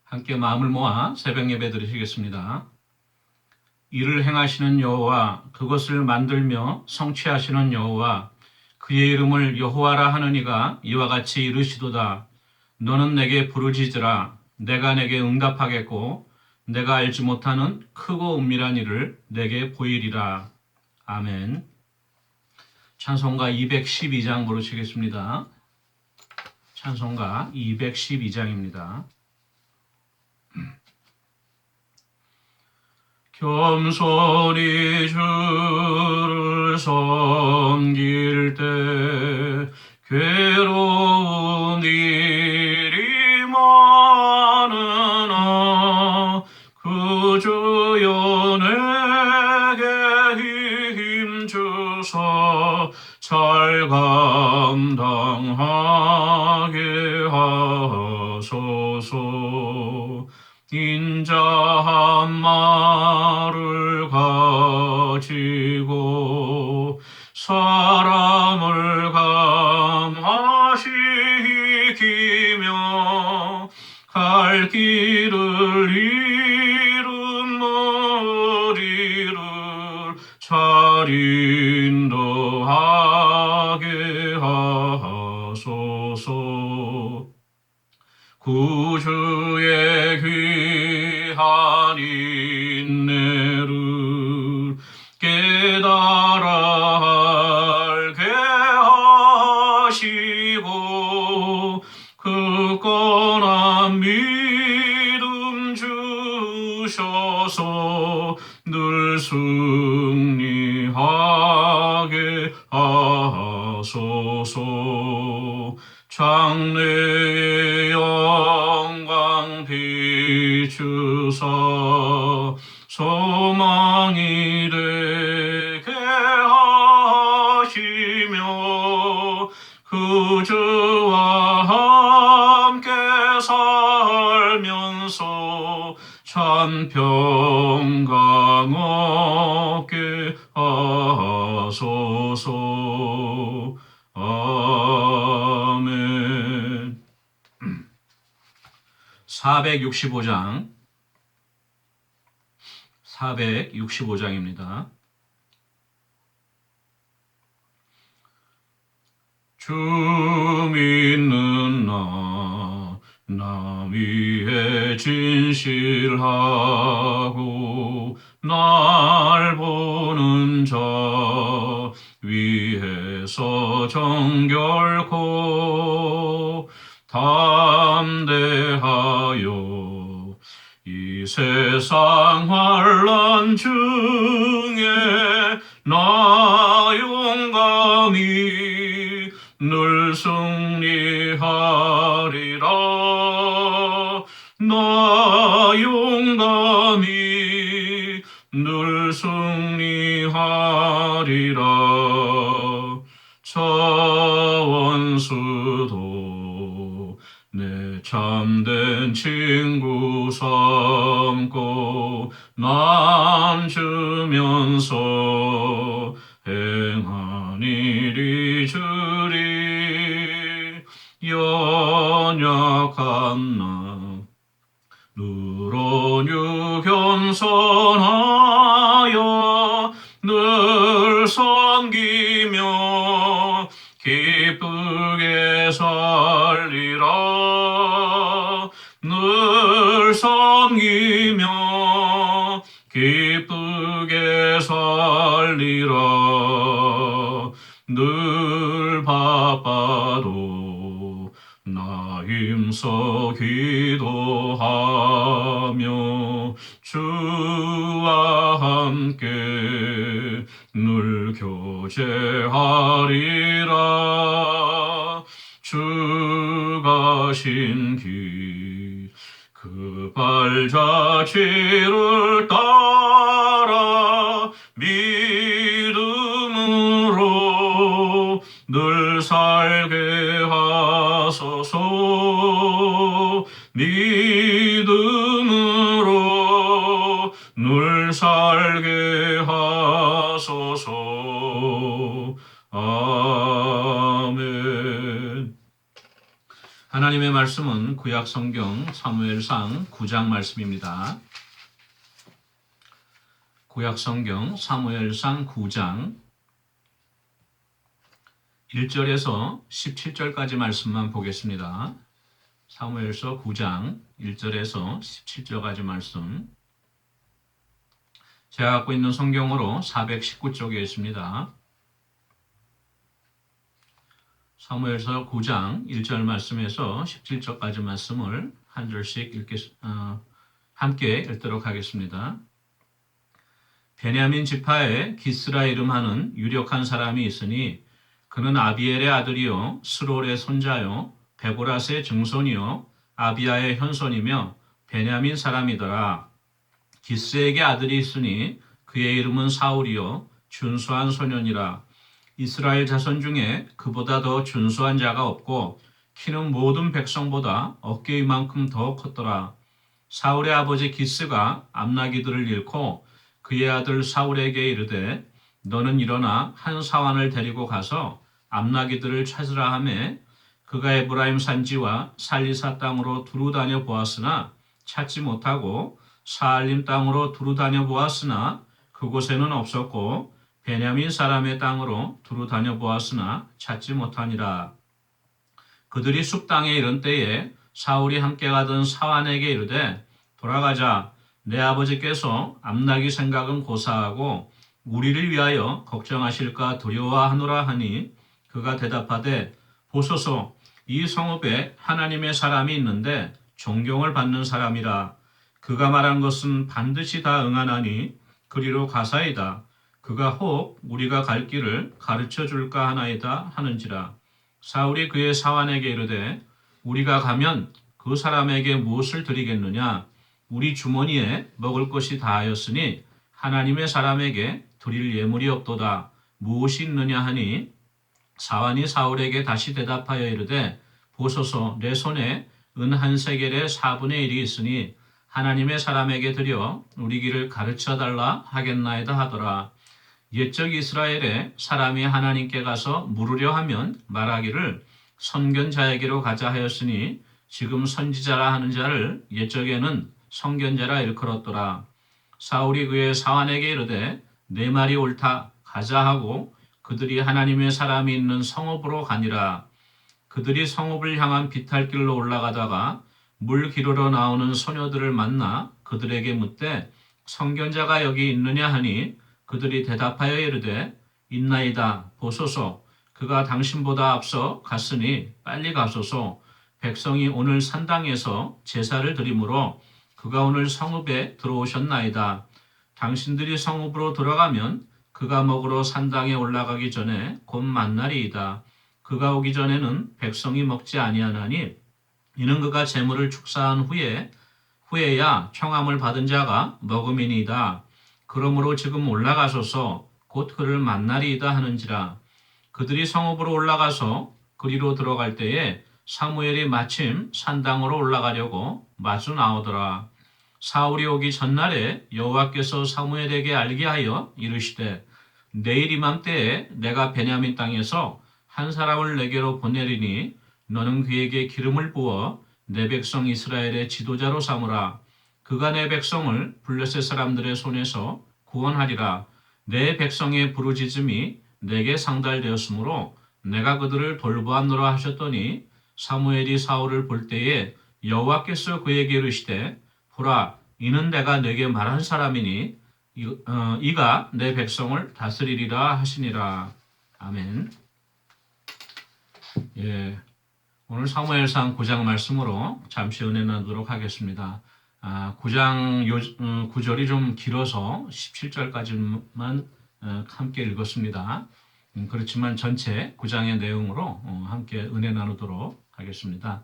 함께 마음을 모아 새벽 예배 드리시겠습니다. 이를 행하시는 여호와, 그것을 만들며 성취하시는 여호와, 그의 이름을 여호와라 하는 이가 이와 같이 이르시도다. 너는 내게 부르짖으라. 내가 내게 응답하겠고 내가 알지 못하는 크고 은밀한 일을 내게 보이리라. 아멘. 찬송가 212장 부르시겠습니다. 찬송가 212장입니다. 겸손히 주를 섬길 때 괴로운 일이 많으나 그 주여 내게 힘주사 잘 감당하게 하소서. 인자 한 마를 가지고 사람을 감화시키며 갈 길을 잃은 머리를 잘 인도하게 하소서. 구주의 귀한 인내를 깨달아 알게 하시고 굳건한 믿음 주셔서 늘 승리하게 하소서. 장래의 영광 비추사 소망이 되게 하시며 그 주와 함께 살면서 참 평강 얻게 하소서. 아멘. 465장입니다. 주 믿는 나 위에 진실하고 날 보는 자 위에서 정결코 담대하여 이 세상 환난 중에 나 용감히 늘 승리하리라. 나 용감히 늘 승리하리라. 저 원수도 내 참된 친구 삼고 남 주면서 행한 일이 주리. 연약한 나 누런유 겸손하여 늘 섬기며 기쁘게 살리라. 늘 섬기며 기쁘게 살리라. 늘 바빠도 나 힘써 기도하며 주와 함께 늘 교제하리라. 주 가신 길 그 발자취를 따라 믿음으로 늘 살게 하소서. 믿음으로 늘 살게 하소서. 아멘. 하나님 하나님의 말씀은 구약 성경 사무엘상 9장 말씀입니다. 구약 성경 사무엘상 9장 1절에서 17절까지 말씀만 보겠습니다. 사무엘서 9장 1절에서 17절까지 말씀. 제가 갖고 있는 성경으로 419쪽에 있습니다. 사무엘서 9장 1절 말씀에서 17절까지 말씀을 한 절씩 함께 읽도록 하겠습니다. 베냐민 지파에 기스라 이름하는 유력한 사람이 있으니 그는 아비엘의 아들이요 스롤의 손자요 베고라스의 증손이요 아비야의 현손이며 베냐민 사람이더라. 기스에게 아들이 있으니 그의 이름은 사울이요 준수한 소년이라. 이스라엘 자손 중에 그보다 더 준수한 자가 없고 키는 모든 백성보다 어깨 이만큼 더 컸더라. 사울의 아버지 기스가 암나기들을 잃고 그의 아들 사울에게 이르되 너는 일어나 한 사환을 데리고 가서 암나기들을 찾으라 하매 그가 에브라임 산지와 살리사 땅으로 두루 다녀 보았으나 찾지 못하고 사알림 땅으로 두루 다녀 보았으나 그곳에는 없었고 베냐민 사람의 땅으로 두루 다녀 보았으나 찾지 못하니라. 그들이 숲 땅에 이른 때에 사울이 함께 가던 사환에게 이르되 돌아가자. 내 아버지께서 암나기 생각은 고사하고 우리를 위하여 걱정하실까 두려워하노라 하니 그가 대답하되 보소서 이 성읍에 하나님의 사람이 있는데 존경을 받는 사람이라. 그가 말한 것은 반드시 다 응하나니 그리로 가사이다. 그가 혹 우리가 갈 길을 가르쳐 줄까 하나이다 하는지라. 사울이 그의 사환에게 이르되 우리가 가면 그 사람에게 무엇을 드리겠느냐. 우리 주머니에 먹을 것이 다하였으니 하나님의 사람에게 드릴 예물이 없도다. 무엇이 있느냐 하니 사환이 사울에게 다시 대답하여 이르되 보소서 내 손에 은 한 세겔의 4분의 1이 있으니 하나님의 사람에게 드려 우리 길을 가르쳐 달라 하겠나이다 하더라. 옛적 이스라엘에 사람이 하나님께 가서 물으려 하면 말하기를 선견자에게로 가자 하였으니 지금 선지자라 하는 자를 옛적에는 선견자라 일컬었더라. 사울이 그의 사환에게 이르되 내 말이 옳다 가자 하고 그들이 하나님의 사람이 있는 성읍으로 가니라. 그들이 성읍을 향한 비탈길로 올라가다가 물 기르러 나오는 소녀들을 만나 그들에게 묻되 선견자가 여기 있느냐 하니 그들이 대답하여 이르되 있나이다. 보소서 그가 당신보다 앞서 갔으니 빨리 가소서. 백성이 오늘 산당에서 제사를 드리므로 그가 오늘 성읍에 들어오셨나이다. 당신들이 성읍으로 들어가면 그가 먹으러 산당에 올라가기 전에 곧 만날이이다. 그가 오기 전에는 백성이 먹지 아니하나니 이는 그가 제물을 축사한 후에야 청함을 받은 자가 먹음이니이다. 그러므로 지금 올라가소서 곧 그를 만나리이다 하는지라. 그들이 성읍으로 올라가서 그리로 들어갈 때에 사무엘이 마침 산당으로 올라가려고 마주 나오더라. 사울이 오기 전날에 여호와께서 사무엘에게 알게 하여 이르시되 내일 이맘때에 내가 베냐민 땅에서 한 사람을 내게로 보내리니 너는 그에게 기름을 부어 내 백성 이스라엘의 지도자로 삼으라. 그가 내 백성을 블레셋 사람들의 손에서 구원하리라. 내 백성의 부르짖음이 내게 상달되었으므로 내가 그들을 돌보았노라 하셨더니 사무엘이 사울을 볼 때에 여호와께서 그에게 이르시되 보라 이는 내가 네게 말한 사람이니 이가 내 백성을 다스리리라 하시니라. 아멘. 예, 오늘 사무엘상 9장 말씀으로 잠시 은혜 나누도록 하겠습니다. 9장 9절이 좀 길어서 17절까지만 함께 읽었습니다. 그렇지만 전체 9장의 내용으로 함께 은혜 나누도록 하겠습니다.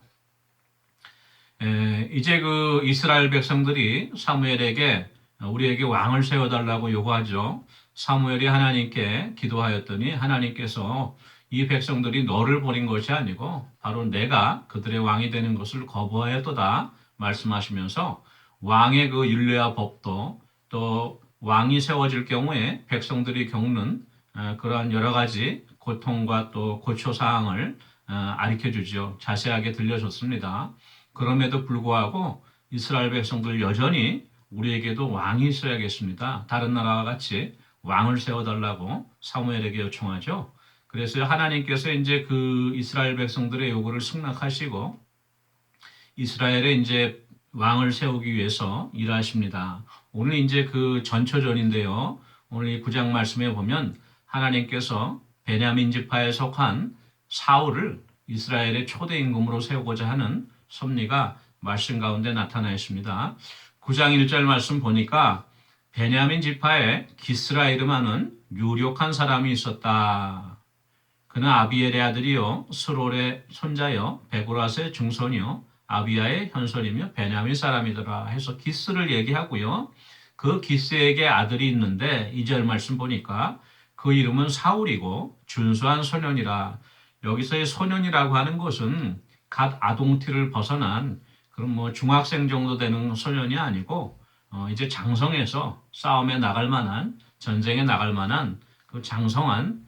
이제 그 이스라엘 백성들이 사무엘에게 우리에게 왕을 세워달라고 요구하죠. 사무엘이 하나님께 기도하였더니 하나님께서 이 백성들이 너를 버린 것이 아니고 바로 내가 그들의 왕이 되는 것을 거부하였도다 말씀하시면서 왕의 그 율례와 법도 또 왕이 세워질 경우에 백성들이 겪는 그러한 여러 가지 고통과 또 고초사항을 가르쳐 주죠. 자세하게 들려줬습니다. 그럼에도 불구하고 이스라엘 백성들 여전히 우리에게도 왕이 있어야겠습니다. 다른 나라와 같이 왕을 세워달라고 사무엘에게 요청하죠. 그래서 하나님께서 이제 그 이스라엘 백성들의 요구를 승낙하시고 이스라엘에 이제 왕을 세우기 위해서 일하십니다. 오늘 이제 그 전초전인데요. 오늘 이 9장 말씀에 보면 하나님께서 베냐민 지파에 속한 사울을 이스라엘의 초대 임금으로 세우고자 하는 섭리가 말씀 가운데 나타나 있습니다. 9장 1절 말씀 보니까 베냐민 지파에 기스라 이름하는 유력한 사람이 있었다. 그는 아비엘의 아들이요 스롤의 손자요 베고라스의 증손이요 아비야의 현손이며 베냐민 사람이더라 해서 기스를 얘기하고요. 그 기스에게 아들이 있는데 2절 말씀 보니까 그 이름은 사울이고 준수한 소년이라. 여기서의 소년이라고 하는 것은 갓 아동티를 벗어난 그런 뭐 중학생 정도 되는 소년이 아니고 이제 장성해서 싸움에 나갈 만한 전쟁에 나갈 만한 그 장성한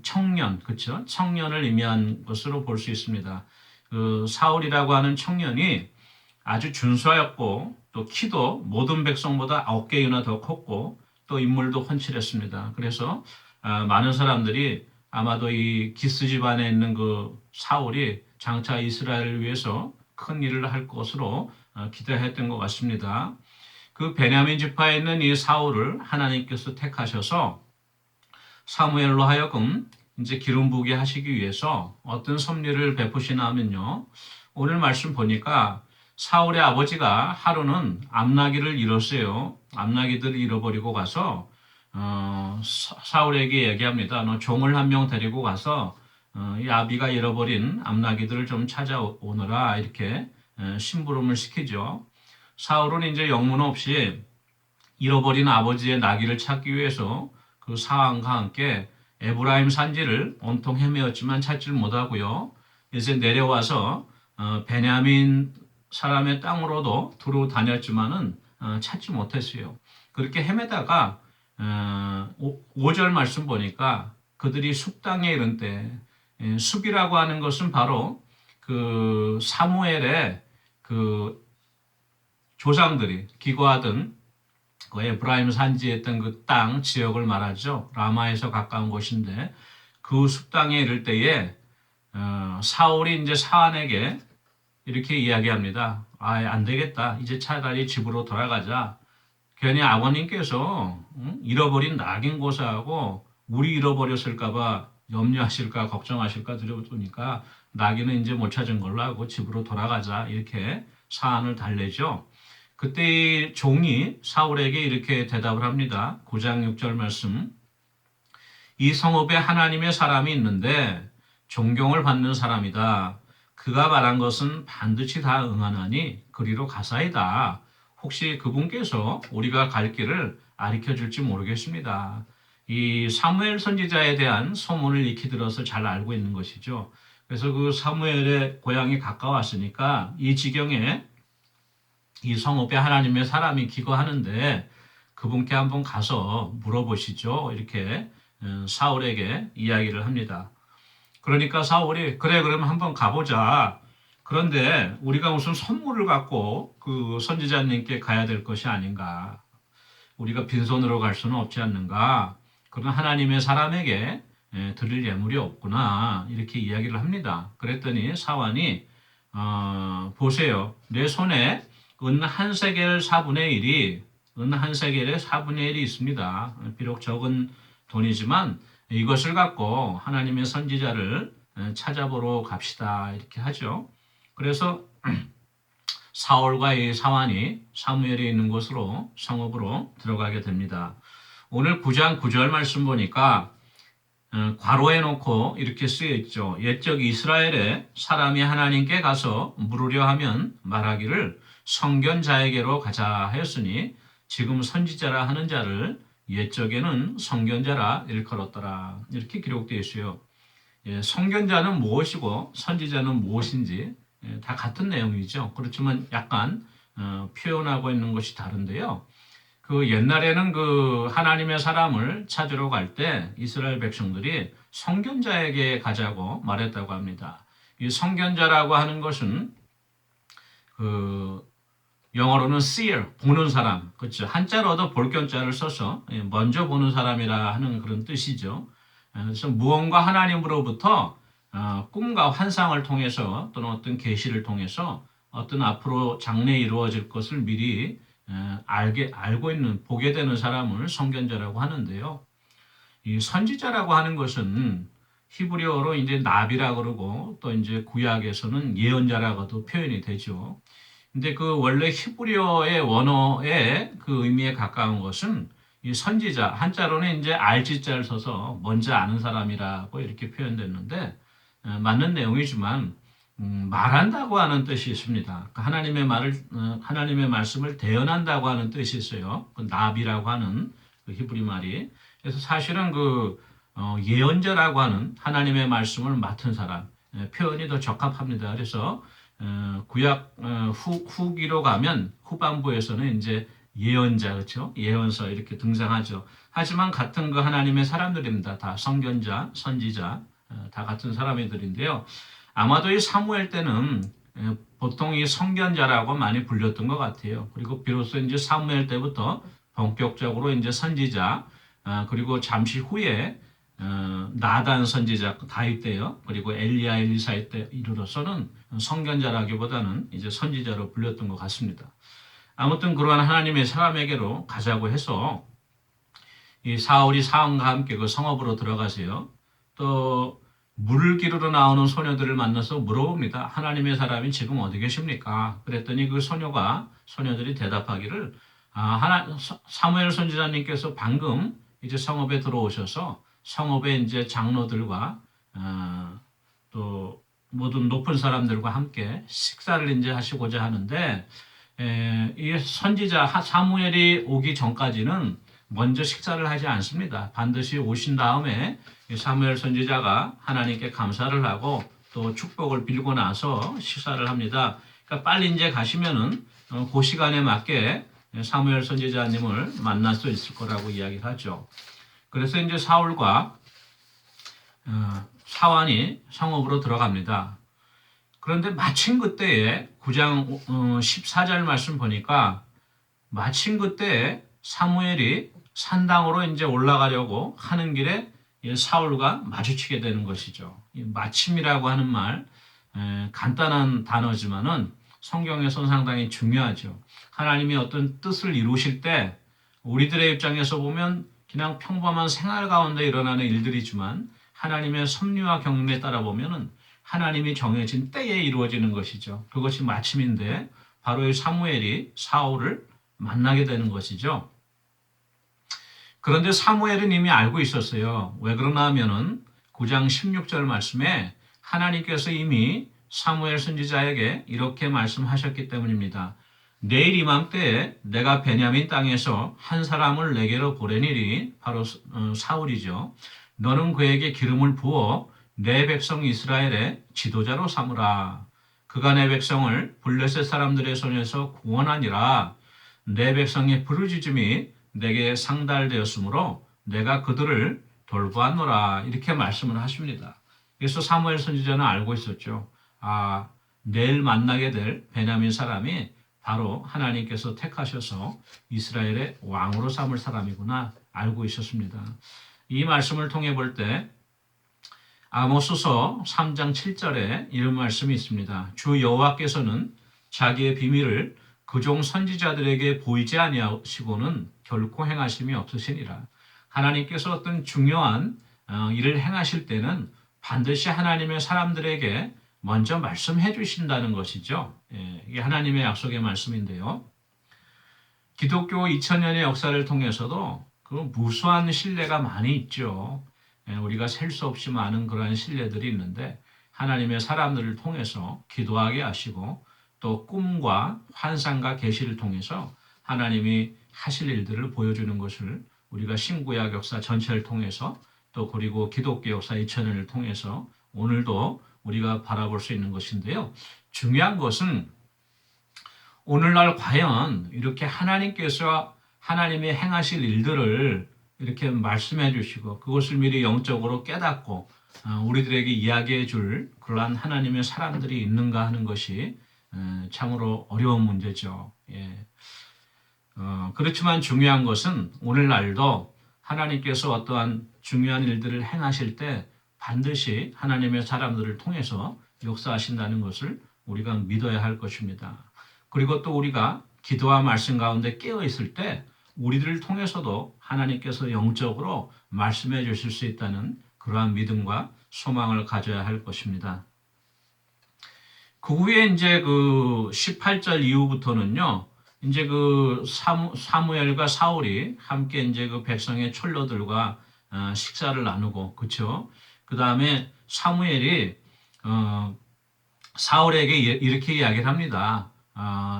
청년, 그렇죠? 청년을 의미한 것으로 볼 수 있습니다. 그 사울이라고 하는 청년이 아주 준수하였고 또 키도 모든 백성보다 9개나 더 컸고 또 인물도 훤칠했습니다. 그래서 많은 사람들이 아마도 이 기스 집안에 있는 그 사울이 장차 이스라엘을 위해서 큰 일을 할 것으로 기대했던 것 같습니다. 그 베냐민 지파에 있는 이 사울을 하나님께서 택하셔서 사무엘로 하여금 이제 기름 부게 하시기 위해서 어떤 섭리를 베푸시나 하면요. 오늘 말씀 보니까 사울의 아버지가 하루는 암나기를 잃었어요. 암나기들을 잃어버리고 가서 사울에게 얘기합니다. 너 종을 한 명 데리고 가서 이 아비가 잃어버린 암나기들을 좀 찾아오너라 이렇게 심부름을 시키죠. 사울은 이제 영문 없이 잃어버린 아버지의 나귀를 찾기 위해서 그 사환과 함께 에브라임 산지를 온통 헤매었지만 찾지를 못하고요. 이제 내려와서 베냐민 사람의 땅으로도 두루 다녔지만은 찾지 못했어요. 그렇게 헤매다가 5절 말씀 보니까 그들이 숲땅에 이른 때 숲이라고 하는 것은 바로 그 사무엘의 그 조상들이 기거하던 그 에브라임 산지에 있던 그 땅 지역을 말하죠. 라마에서 가까운 곳인데 그 숲땅에 이를 때에 사울이 이제 사안에게 이렇게 이야기합니다. 안 되겠다. 이제 차라리 집으로 돌아가자. 괜히 아버님께서 잃어버린 낙인 고사하고 우리 잃어버렸을까봐 염려하실까 걱정하실까 두려우니까 낙인은 이제 못 찾은 걸로 하고 집으로 돌아가자. 이렇게 사안을 달래죠. 그때 종이 사울에게 이렇게 대답을 합니다. 9장 6절 말씀. 이 성읍에 하나님의 사람이 있는데 존경을 받는 사람이다. 그가 말한 것은 반드시 다 응하나니 그리로 가사이다. 혹시 그분께서 우리가 갈 길을 가르쳐 줄지 모르겠습니다. 이 사무엘 선지자에 대한 소문을 익히 들어서 잘 알고 있는 것이죠. 그래서 그 사무엘의 고향이 가까웠으니까 이 지경에 이 성읍에 하나님의 사람이 기거하는데 그분께 한번 가서 물어보시죠. 이렇게 사울에게 이야기를 합니다. 그러니까 사울이 그래 그러면 한번 가보자. 그런데 우리가 무슨 선물을 갖고 그 선지자님께 가야 될 것이 아닌가. 우리가 빈손으로 갈 수는 없지 않는가. 그런 하나님의 사람에게 드릴 예물이 없구나. 이렇게 이야기를 합니다. 그랬더니 사환이 보세요. 내 손에 은 한 세겔 4분의 1이 은 한 세겔의 4분의 1이 있습니다. 비록 적은 돈이지만 이것을 갖고 하나님의 선지자를 찾아보러 갑시다. 이렇게 하죠. 그래서 사울과 이 사환이 사무엘이 있는 곳으로 성읍으로 들어가게 됩니다. 오늘 9장 9절 말씀 보니까 괄호해 놓고 이렇게 쓰여 있죠. 옛적 이스라엘에 사람이 하나님께 가서 물으려 하면 말하기를 성견자에게로 가자 하였으니 지금 선지자라 하는 자를 옛적에는 성견자라 일컬었더라. 이렇게 기록되어 있어요. 성견자는 무엇이고 선지자는 무엇인지 다 같은 내용이죠. 그렇지만 약간 표현하고 있는 것이 다른데요. 그 옛날에는 그 하나님의 사람을 찾으러 갈 때 이스라엘 백성들이 선견자에게 가자고 말했다고 합니다. 이 선견자라고 하는 것은 그 영어로는 seer, 보는 사람, 그렇죠. 한자로도 볼견자를 써서 먼저 보는 사람이라 하는 그런 뜻이죠. 그래서 무언가 하나님으로부터 꿈과 환상을 통해서 또는 어떤 계시를 통해서 어떤 앞으로 장래에 이루어질 것을 미리 알고 있는, 보게 되는 사람을 선견자라고 하는데요. 이 선지자라고 하는 것은 히브리어로 이제 나비라 그러고 또 이제 구약에서는 예언자라고도 표현이 되죠. 근데 그 원래 히브리어의 원어의 그 의미에 가까운 것은 이 선지자, 한자로는 이제 알지자를 써서 먼저 아는 사람이라고 이렇게 표현됐는데 맞는 내용이지만 말한다고 하는 뜻이 있습니다. 하나님의 하나님의 말씀을 대언한다고 하는 뜻이 있어요. 그 나비라고 하는 그 히브리 말이. 그래서 사실은 그 예언자라고 하는 하나님의 말씀을 맡은 사람 표현이 더 적합합니다. 그래서 구약 후기로 가면 후반부에서는 이제 예언자, 그렇죠? 예언서 이렇게 등장하죠. 하지만 같은 그 하나님의 사람들입니다. 다 선견자, 선지자, 다 같은 사람들인데요. 아마도 이 사무엘 때는 보통 이 선견자라고 많이 불렸던 것 같아요. 그리고 비로소 이제 사무엘 때부터 본격적으로 이제 선지자, 그리고 잠시 후에 나단 선지자 다윗 때요. 그리고 엘리야 엘리사 때 이르러서는 선견자라기보다는 이제 선지자로 불렸던 것 같습니다. 아무튼 그러한 하나님의 사람에게로 가자고 해서 이 사울이 사원과 함께 그 성읍으로 들어가세요. 또 물을 기르러 나오는 소녀들을 만나서 물어봅니다. 하나님의 사람이 지금 어디 계십니까? 그랬더니 그 소녀들이 대답하기를 사무엘 선지자님께서 방금 이제 성읍에 들어오셔서 성읍의 이제 장로들과 또 모든 높은 사람들과 함께 식사를 이제 하시고자 하는데 이 선지자 사무엘이 오기 전까지는 먼저 식사를 하지 않습니다. 반드시 오신 다음에 사무엘 선지자가 하나님께 감사를 하고 또 축복을 빌고 나서 식사를 합니다. 그러니까 빨리 이제 가시면은 그 시간에 맞게 사무엘 선지자님을 만날 수 있을 거라고 이야기를 하죠. 그래서 이제 사울과 사환이 성읍으로 들어갑니다. 그런데 마침 그때에 9장 14절 말씀 보니까 마침 그때에 사무엘이 산당으로 이제 올라가려고 하는 길에 사울과 마주치게 되는 것이죠. 마침이라고 하는 말 간단한 단어지만은 성경에서는 상당히 중요하죠. 하나님이 어떤 뜻을 이루실 때 우리들의 입장에서 보면 그냥 평범한 생활 가운데 일어나는 일들이지만 하나님의 섭리와 경륜에 따라 보면은 하나님이 정해진 때에 이루어지는 것이죠. 그것이 마침인데 바로 이 사무엘이 사울을 만나게 되는 것이죠. 그런데 사무엘은 이미 알고 있었어요. 왜 그러나 하면은 9장 16절 말씀에 하나님께서 이미 사무엘 선지자에게 이렇게 말씀하셨기 때문입니다. 내일 이맘때에 내가 베냐민 땅에서 한 사람을 내게로 보내니리 바로 사울이죠. 너는 그에게 기름을 부어 내 백성 이스라엘의 지도자로 삼으라. 그가 내 백성을 블레셋 사람들의 손에서 구원하니라. 내 백성의 부르짖음이 내게 상달되었으므로 내가 그들을 돌보았노라. 이렇게 말씀을 하십니다. 그래서 사무엘 선지자는 알고 있었죠. 내일 만나게 될 베냐민 사람이 바로 하나님께서 택하셔서 이스라엘의 왕으로 삼을 사람이구나 알고 있었습니다. 이 말씀을 통해 볼 때 아모스서 3장 7절에 이런 말씀이 있습니다. 주 여호와께서는 자기의 비밀을 그종 선지자들에게 보이지 아니하시고는 결코 행하심이 없으시니라. 하나님께서 어떤 중요한 일을 행하실 때는 반드시 하나님의 사람들에게 먼저 말씀해 주신다는 것이죠. 이게 하나님의 약속의 말씀인데요. 기독교 2000년의 역사를 통해서도 그 무수한 신뢰가 많이 있죠. 우리가 셀 수 없이 많은 그러한 신뢰들이 있는데 하나님의 사람들을 통해서 기도하게 하시고 또 꿈과 환상과 계시를 통해서 하나님이 하실 일들을 보여주는 것을 우리가 신구약 역사 전체를 통해서 또 그리고 기독교 역사 2000년을 통해서 오늘도 우리가 바라볼 수 있는 것인데요. 중요한 것은 오늘날 과연 이렇게 하나님께서 하나님이 행하실 일들을 이렇게 말씀해 주시고 그것을 미리 영적으로 깨닫고 우리들에게 이야기해 줄 그러한 하나님의 사람들이 있는가 하는 것이 참으로 어려운 문제죠. 예. 그렇지만 중요한 것은 오늘날도 하나님께서 어떠한 중요한 일들을 행하실 때 반드시 하나님의 사람들을 통해서 역사하신다는 것을 우리가 믿어야 할 것입니다. 그리고 또 우리가 기도와 말씀 가운데 깨어 있을 때 우리들을 통해서도 하나님께서 영적으로 말씀해 주실 수 있다는 그러한 믿음과 소망을 가져야 할 것입니다. 그 후에 이제 그 18절 이후부터는요, 이제 그 사무엘과 사울이 함께 이제 그 백성의 촌로들과 식사를 나누고, 그쵸? 그 다음에 사무엘이 사울에게 이렇게 이야기를 합니다.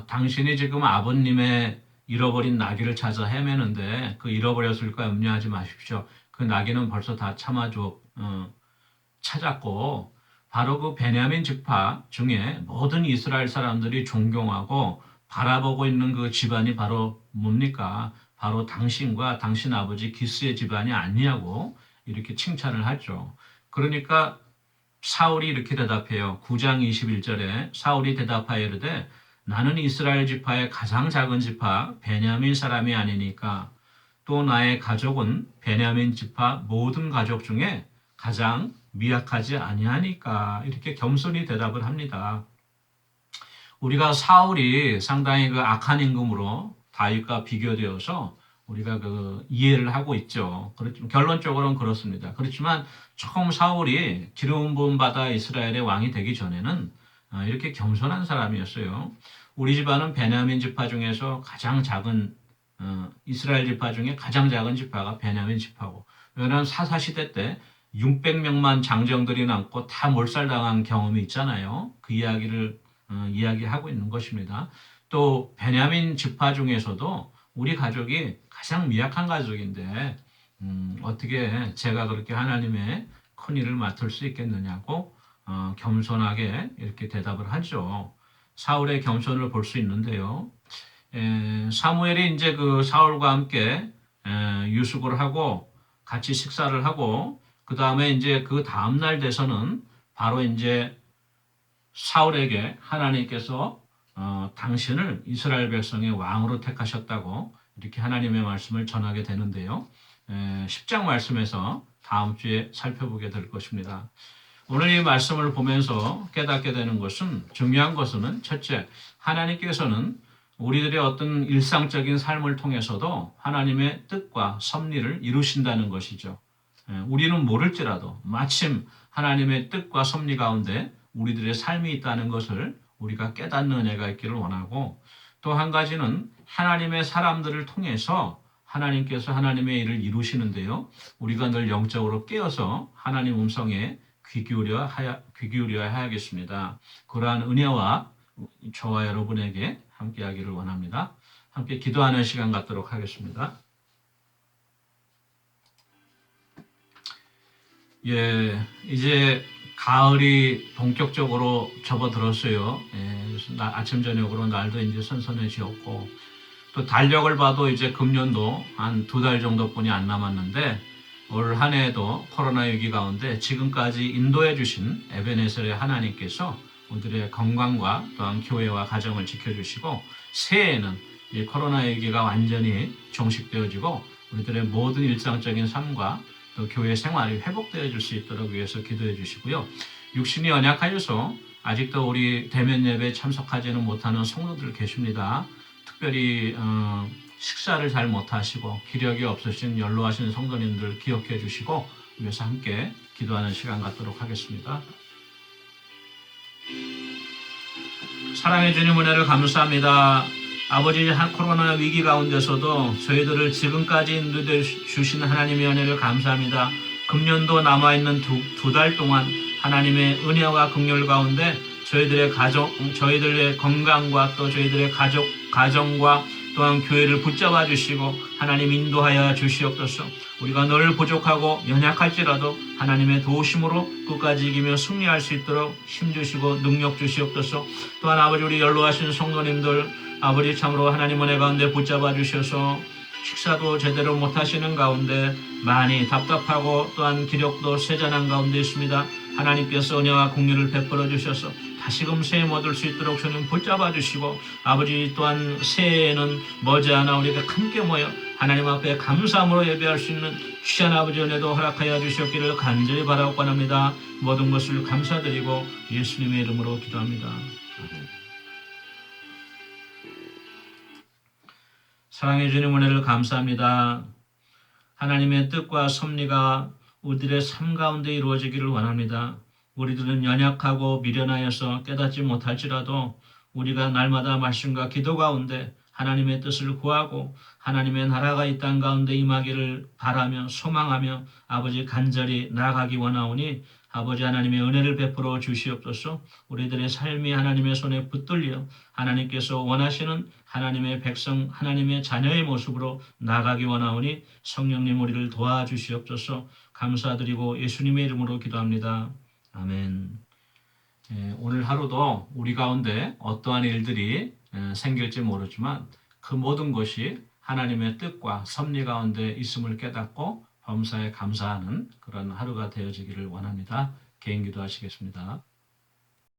당신이 지금 아버님의 잃어버린 나귀를 찾아 헤매는데 그 잃어버렸을까 염려하지 마십시오. 그 나귀는 벌써 다 찾았고 바로 그 베냐민 지파 중에 모든 이스라엘 사람들이 존경하고 바라보고 있는 그 집안이 바로 뭡니까? 바로 당신과 당신 아버지 기스의 집안이 아니냐고 이렇게 칭찬을 하죠. 그러니까 사울이 이렇게 대답해요. 9장 21절에 사울이 대답하여 이르되 나는 이스라엘 지파의 가장 작은 지파 베냐민 사람이 아니니까 또 나의 가족은 베냐민 지파 모든 가족 중에 가장 미약하지 아니하니까 이렇게 겸손히 대답을 합니다. 우리가 사울이 상당히 그 악한 임금으로 다윗과 비교되어서 우리가 그 이해를 하고 있죠. 결론적으로는 그렇습니다. 그렇지만 처음 사울이 기름 부음 받아 이스라엘의 왕이 되기 전에는 이렇게 겸손한 사람이었어요. 우리 집안은 베냐민 지파 중에서 가장 작은 이스라엘 지파 중에 가장 작은 지파가 베냐민 지파고, 왜냐하면 사사시대 때 600명만 장정들이 남고 다 몰살당한 경험이 있잖아요. 그 이야기를 이야기하고 있는 것입니다. 또 베냐민 지파 중에서도 우리 가족이 가장 미약한 가족인데 어떻게 제가 그렇게 하나님의 큰 일을 맡을 수 있겠느냐고 겸손하게 이렇게 대답을 하죠. 사울의 겸손을 볼 수 있는데요. 사무엘이 이제 그 사울과 함께 유숙을 하고 같이 식사를 하고 그 다음에 이제 그 다음 날 돼서는 바로 이제 사울에게 하나님께서 당신을 이스라엘 백성의 왕으로 택하셨다고 이렇게 하나님의 말씀을 전하게 되는데요. 10장 말씀에서 다음 주에 살펴보게 될 것입니다. 오늘 이 말씀을 보면서 깨닫게 되는 것은 중요한 것은 첫째, 하나님께서는 우리들의 어떤 일상적인 삶을 통해서도 하나님의 뜻과 섭리를 이루신다는 것이죠. 우리는 모를지라도 마침 하나님의 뜻과 섭리 가운데 우리들의 삶이 있다는 것을 우리가 깨닫는 은혜가 있기를 원하고, 또 한 가지는 하나님의 사람들을 통해서 하나님께서 하나님의 일을 이루시는데요. 우리가 늘 영적으로 깨어서 하나님 음성에 귀 기울여야 하겠습니다. 그러한 은혜와 저와 여러분에게 함께하기를 원합니다. 함께 기도하는 시간 갖도록 하겠습니다. 이제 가을이 본격적으로 접어들었어요. 아침 저녁으로 날도 이제 선선해지었고, 또 달력을 봐도 이제 금년도 한 2달 정도뿐이 안 남았는데, 올 한 해에도 코로나 위기 가운데 지금까지 인도해 주신 에베네셀의 하나님께서 우리들의 건강과 또한 교회와 가정을 지켜주시고, 새해에는 이 코로나 위기가 완전히 종식되어지고 우리들의 모든 일상적인 삶과 또 교회 생활이 회복되어 줄 수 있도록 위해서 기도해 주시고요. 육신이 연약하여서 아직도 우리 대면 예배에 참석하지는 못하는 성도들 계십니다. 특별히 식사를 잘 못하시고 기력이 없으신 연로하신 성도님들 기억해 주시고 위해서 함께 기도하는 시간 갖도록 하겠습니다. 사랑해 주님 은혜를 감사합니다. 아버지, 코로나 위기 가운데서도 저희들을 지금까지 인도해 주신 하나님의 은혜를 감사합니다. 금년도 남아있는 두 달 동안 하나님의 은혜와 긍휼 가운데 저희들의 가정, 저희들의 건강과 또 저희들의 가정과 또한 교회를 붙잡아 주시고 하나님 인도하여 주시옵소서. 우리가 늘 부족하고 연약할지라도 하나님의 도우심으로 끝까지 이기며 승리할 수 있도록 힘주시고 능력 주시옵소서. 또한 아버지, 우리 연로하신 성도님들 아버지 참으로 하나님 은혜 가운데 붙잡아 주셔서 식사도 제대로 못하시는 가운데 많이 답답하고 또한 기력도 쇠잔한 가운데 있습니다. 하나님께서 은혜와 공유를 베풀어 주셔서 다시금 새해 얻을 수 있도록 주님 붙잡아 주시고 아버지 또한 새해에는 머지않아 우리가 함께 모여 하나님 앞에 감사함으로 예배할 수 있는 귀한 아버지 은혜도 허락하여 주셨기를 간절히 바라고 원합니다. 모든 것을 감사드리고 예수님의 이름으로 기도합니다. 아멘. 사랑해 주님 은혜를 감사합니다. 하나님의 뜻과 섭리가 우리들의 삶 가운데 이루어지기를 원합니다. 우리들은 연약하고 미련하여서 깨닫지 못할지라도 우리가 날마다 말씀과 기도 가운데 하나님의 뜻을 구하고 하나님의 나라가 이 땅 가운데 임하기를 바라며 소망하며 아버지 간절히 나아가기 원하오니 아버지 하나님의 은혜를 베풀어 주시옵소서. 우리들의 삶이 하나님의 손에 붙들려 하나님께서 원하시는 하나님의 백성, 하나님의 자녀의 모습으로 나아가기 원하오니 성령님 우리를 도와주시옵소서. 감사드리고 예수님의 이름으로 기도합니다. 아멘. 오늘 하루도 우리 가운데 어떠한 일들이 생길지 모르지만 그 모든 것이 하나님의 뜻과 섭리 가운데 있음을 깨닫고 범사에 감사하는 그런 하루가 되어지기를 원합니다. 개인 기도하시겠습니다.